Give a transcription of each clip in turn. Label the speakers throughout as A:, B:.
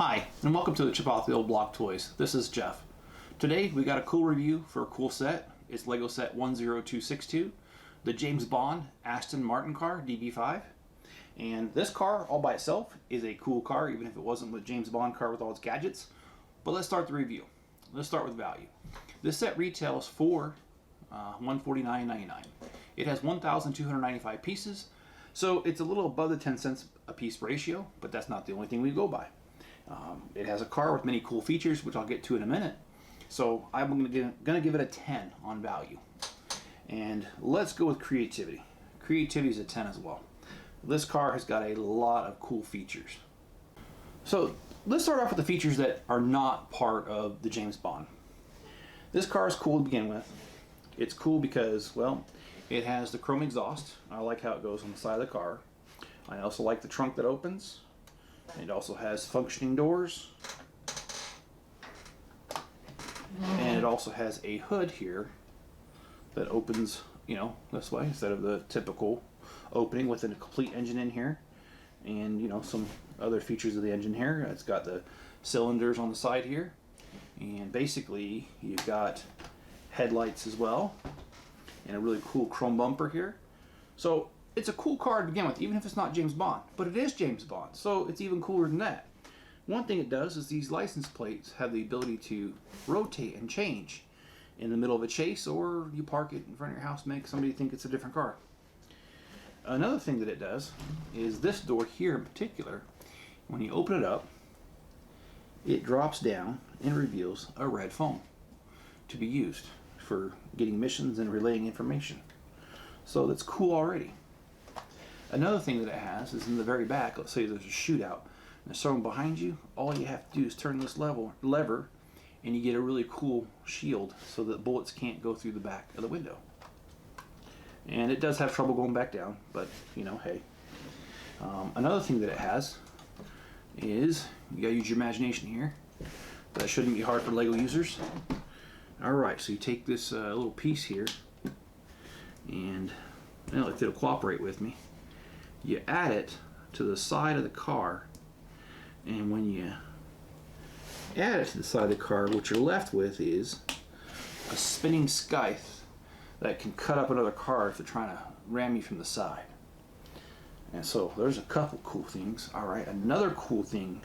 A: Hi, and welcome to the Chip Off the Old Block Toys. This is Jeff. Today we got a cool review for a cool set. It's Lego set 10262, the James Bond Aston Martin car, DB5. And this car, all by itself, is a cool car, even if it wasn't the James Bond car with all its gadgets. But let's start the review. Let's start with value. This set retails for $149.99. It has 1,295 pieces, so it's a little above the 10 cents a piece ratio, but that's not the only thing we go by. It has a car with many cool features, which I'll get to in a minute. So I'm gonna give it a 10 on value. And let's go with creativity. Creativity is a 10 as well. This car has got a lot of cool features. So let's start off with the features that are not part of the James Bond. This car is cool to begin with. It's cool because, well, it has the chrome exhaust. I like how it goes on the side of the car. I also like the trunk that opens. It also has functioning doors. And it also has a hood here that opens, this way instead of the typical opening with a complete engine in here. And, some other features of the engine here. It's got the cylinders on the side here. And basically, you've got headlights as well. And a really cool chrome bumper here. So it's a cool car to begin with, even if it's not James Bond. But it is James Bond, so it's even cooler than that. One thing it does is these license plates have the ability to rotate and change in the middle of a chase, or you park it in front of your house, make somebody think it's a different car. Another thing that it does is this door here in particular, when you open it up, it drops down and reveals a red phone to be used for getting missions and relaying information. So that's cool already. Another thing that it has is in the very back, let's say there's a shootout and there's someone behind you, all you have to do is turn this lever and you get a really cool shield so that bullets can't go through the back of the window. And it does have trouble going back down, but hey. Another thing that it has is, you gotta use your imagination here. That shouldn't be hard for Lego users. Alright, so you take this little piece here, and if it'll cooperate with me, you add it to the side of the car, and when you add it to the side of the car, what you're left with is a spinning scythe that can cut up another car if they're trying to ram you from the side. And so there's a couple cool things. Alright, another cool thing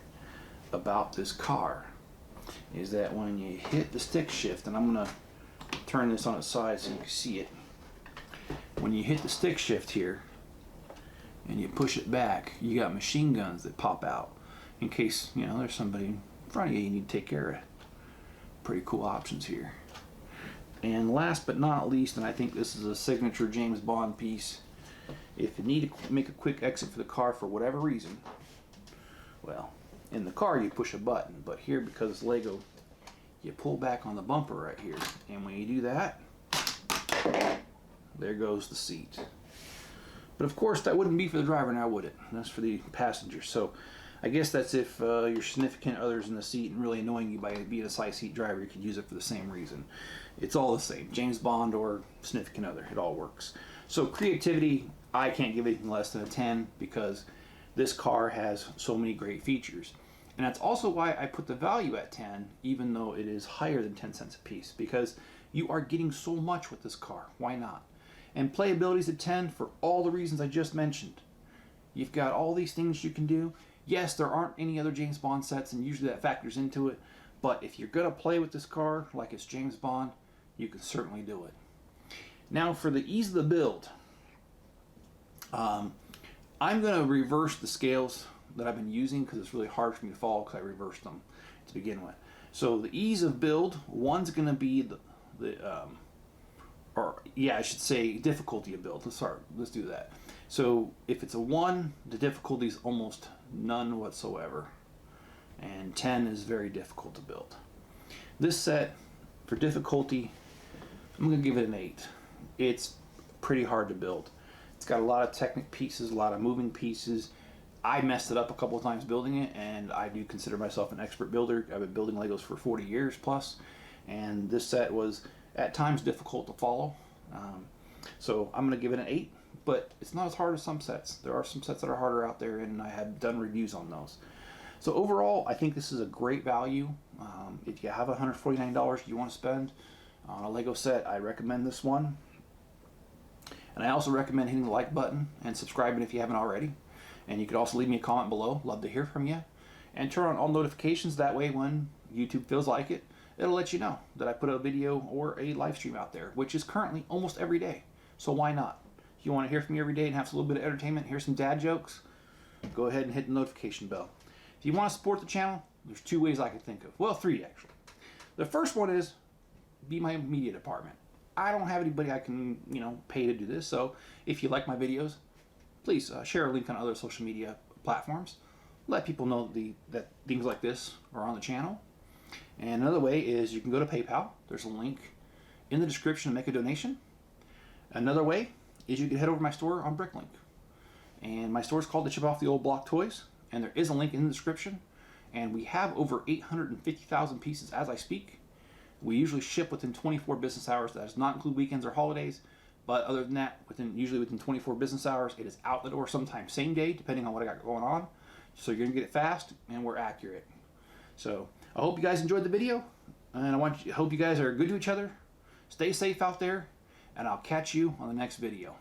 A: about this car is that when you hit the stick shift, and I'm going to turn this on its side so you can see it. When you hit the stick shift here and you push it back, you got machine guns that pop out in case there's somebody in front of you need to take care of. Pretty cool options here. And last but not least, and I think this is a signature James Bond piece, if you need to make a quick exit for the car for whatever reason, well, in the car you push a button, but here, because it's Lego, you pull back on the bumper right here, and when you do that, there goes the seat. But of course that wouldn't be for the driver now, would it? That's for the passenger. So I guess that's if your significant other's in the seat and really annoying you by being a side seat driver, you could use it for the same reason. It's all the same, James Bond or significant other, it all works. So creativity, I can't give anything less than a 10 because this car has so many great features. And that's also why I put the value at 10, even though it is higher than 10 cents a piece, because you are getting so much with this car. Why not? And playability is a 10 for all the reasons I just mentioned. You've got all these things you can do. Yes, there aren't any other James Bond sets, and usually that factors into it. But if you're going to play with this car like it's James Bond, you can certainly do it. Now for the ease of the build, I'm going to reverse the scales that I've been using because it's really hard for me to follow because I reversed them to begin with. So the ease of build, one's going to be I should say difficulty of build. Let's do that. So if it's a 1, the difficulty is almost none whatsoever. And 10 is very difficult to build. This set, for difficulty, I'm going to give it an 8. It's pretty hard to build. It's got a lot of technic pieces, a lot of moving pieces. I messed it up a couple of times building it, and I do consider myself an expert builder. I've been building Legos for 40 years plus, and this set was at times difficult to follow. So I'm going to give it an 8, but it's not as hard as some sets. There are some sets that are harder out there, and I have done reviews on those. So overall, I think this is a great value. If you have $149 you want to spend on a Lego set, I recommend this one. And I also recommend hitting the like button and subscribing if you haven't already. And you could also leave me a comment below. Love to hear from you. And turn on all notifications. That way when YouTube feels like it, it'll let you know that I put a video or a live stream out there, which is currently almost every day. So why not? If you want to hear from me every day and have a little bit of entertainment, hear some dad jokes, go ahead and hit the notification bell. If you want to support the channel, there's 2 ways I can think of. Well, 3 actually. The first one is be my media department. I don't have anybody I can, pay to do this. So if you like my videos, please share a link on other social media platforms. Let people know that things like this are on the channel. And another way is you can go to PayPal. There's a link in the description to make a donation. Another way is you can head over to my store on Bricklink. And my store is called The Chip Off the Old Block Toys. And there is a link in the description. And we have over 850,000 pieces as I speak. We usually ship within 24 business hours. That does not include weekends or holidays. But other than that, usually within 24 business hours, it is out the door sometime same day, depending on what I got going on. So you're going to get it fast, and we're accurate. So I hope you guys enjoyed the video. And I hope you guys are good to each other. Stay safe out there. And I'll catch you on the next video.